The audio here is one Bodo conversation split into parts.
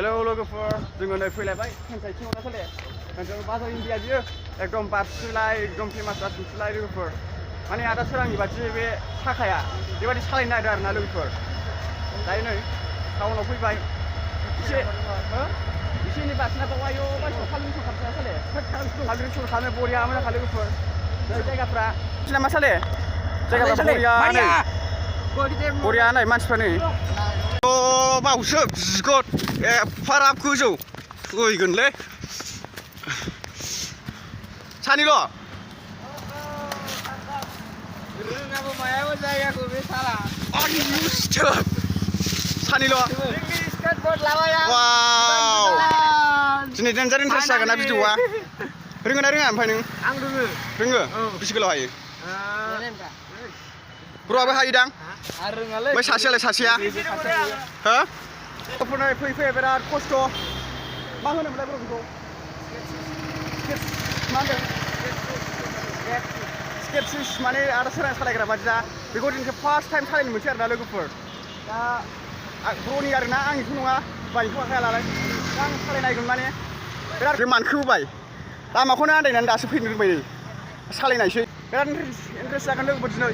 हेलो लोगोफोर जोङो नै फैलायबाय केनसाइथिङाव दा साले जों बाजार इन्डिया बियो एकदम बारसुलाय एकदम फेमास बारसुलाय लोगोफोर माने आदा सोरांनि बादि बे साखाया बेबादि सालायनो नागिरदों आरोना लोगोफोर दायो नै टाउनाव फैबाय एसे एनै बारसिना बावायो मानसिफ्रा खालुं खालामना साले खालुं खालामनो बरिया मोजां लोगोफोर जायगाफ्रा मा साले जायगाफ्रा बरिया नै मानसिफ्रा नै बावसो बिगद एफाराब गोजौ थैगोनलै सानैल' रोङाबो मायाबो जायगाखौ बे साला सानैल' वाव दिनै डेन्जार इन्टारेस्ट जागोन ना भिडिअआ रोङो ना रोङा ओमफ्राय नों आं रोङो बेसे गोलाव हायो ब्र'आबो हायोदां रोङालै बै सासेयालाय सासेया हो फैनाय फैयै बिराद खस्थ' मा होनोमोनलाय ब्र'खौ मा होनदों स्केटसिस माने आदा सोरां सालायग्रा बादि दा बेखौ दिनैसो फार्स्ट टाइम सालायनो मोनसै आरोना लोगोफोर दा ब्र'नि आरोना आंनिथ' नङा बायनोथ' हाखायालाय दा आं सालायनायगोन माने बिराद मानखोबोबाय लामाखौनो आन्दायनानै दासो फैनो रोंबाय सालायनायसै बिराद इन्टारेस्ट जागोन लोगोफोर दिनै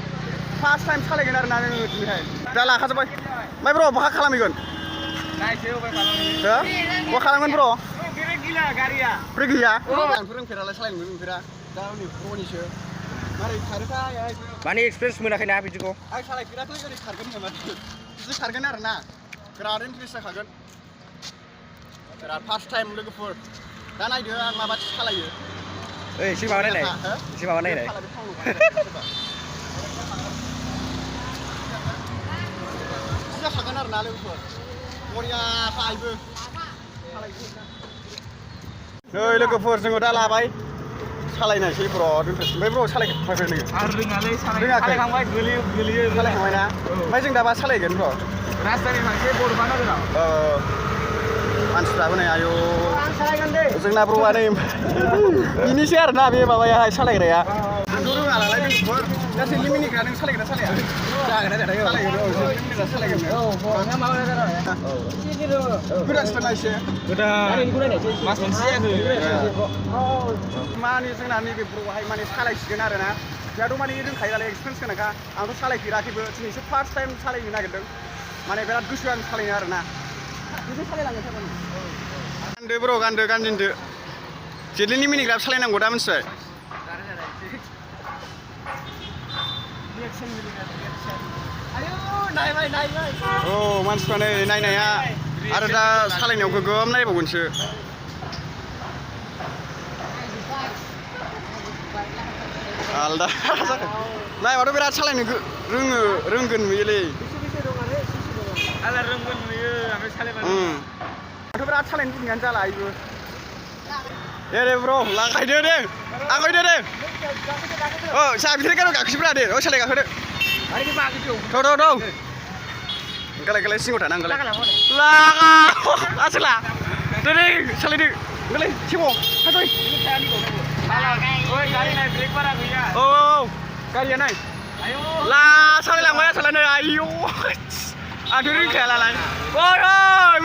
फार्स्ट टाइम सालायगोन आरोना जोङो दिनैहाय दा लाखाजोब्बाय ओमफ्राय ब्र' बहा खालामहैगोन बहा खालामगोन ब्र' ब्रेक गैया आंथ' रोंफेरालाय सालायनो रोंफेरा दा नै ब्र'निसो मारै खारोथाय माने एक्सपिरियेन्स मोनाखैना बिदिखौ आं सालायफेराखै ओरै खारगोन नामा बिदि खारगोन आरोना बिराद इन्टारेस्ट जाखागोन बिराद फार्स्ट टाइम लोगोफोर दा नायदो आं माबादि सालायो एसे माबा नायनाय जाखागोन आरोना लोगोफोर बरिया हायबो नै लोगोफोर जोङो दा लाबाय सालायनायसै ब्र' दोनथ'सै ओमफ्राय ब्र' सालायखांबाय नोङो आं रोङालै सालायखांबाय गोलैयो सालायखांबाय ना ओमफ्राय जों दा मा सालायगोन ब्र' राजधानि फांसे बर'बा नोगोराव मानसिफ्राबो नै आयौ जोंना ब्र'आ नै बिनिसै आरोना बे माबायाहाय सालायग्राया आंथ' रोङा नालाय लोगोफोर दा जोंनि मिनिग्रा नों सालायगोन ना सालाया जागोन ना जाया सालायगोन गोदानसोना एसे मास मोनसे माने जोंना नैबे ब्र'आहाय माने सालायसिगोन आरोना जोंहाथ' माने रोंखायो नालाय एक्सपिरियेन्स गोनांखा आंथ' सालायफेराखैबो दिनैसो फार्स्ट टाइम सालायनो नागिरदों माने बिराद गोसो आं सालायनो आरोना बिदि सालायलांगोन थारमाने गानदो ब्र' गानजेनदो जेदलिनि मिनिग्राबो सालायनांगौ दा मिथिबाय औ मानसिफ्रा नै नायनाया आरो दा सालायनायाव गोगोम नायबावगोनसो आलदा नायबाथ' बिराद सालायनो रोंगोन नुयोलै रोंगोन नुयो ओमफ्राय सालायबानो आंथ' बिराद सालायनो बुंनायानो जाला आइबो दे ब्र' लागायदो दे आगायदो दे साहा बिथोर गारियाव गाखोसैब्रा दे सालाय गाखोदो गालाय सिङाव थाना लागा आसोला दे सालायदो गालाय सिङाव थाथ'य औ गारिया नाय ला सालायलांबाय आसोला नै आयौ आंथ' रोंखायालाय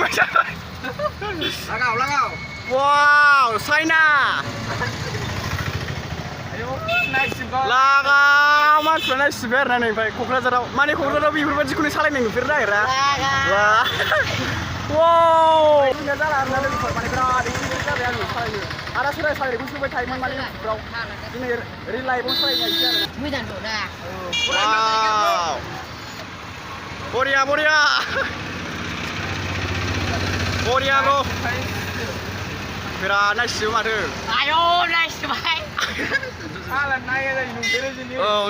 मोजां वाव चाइना लागाव मानसिफ्रा नायसिबाय आरोना नै ओमफ्राय क'क्राझाराव माने क'क्राझाराव बेफोरबायदिखौनो सालायनाय नुफेरनो नागिरा वाव जाला आरोना लोगोफोर माने बिराद एक्सपिरियेन्स जाबाय आङो सालायनो आदा सोरां सालायनायखौ सोबाय थायोमोन माने इउटुबफ्राव दिनै रियल लाइफआव सालायनायसै आरो बरिया ब्र' बिराद नायसियो माथो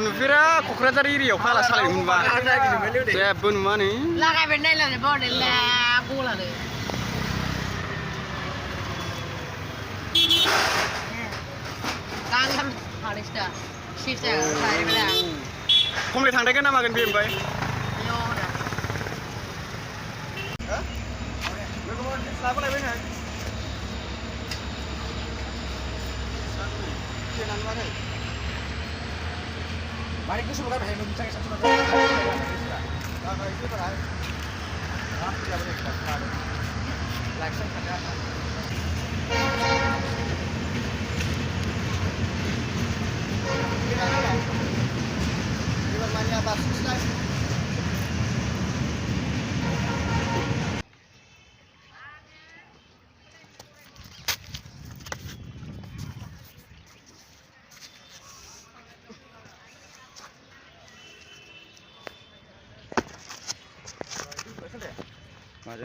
नुफेरा क'क्राझार एरियायाव फाला सालायनो मोनबा जेबो नुवा नै खमले थांदायगोन ना मागोन बे ओमफ्राय Mari kita sudah berhenti bicara satu माझ्या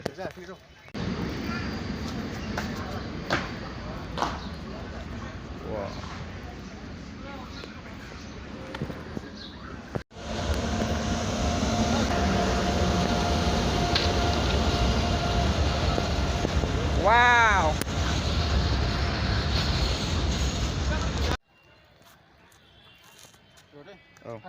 शेजारी आहे. Wow. Wow. Oh.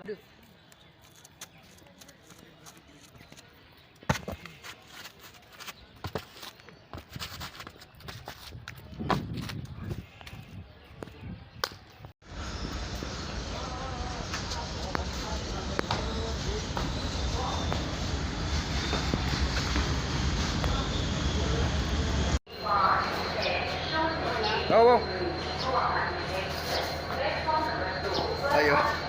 Oh, oh. Ayo.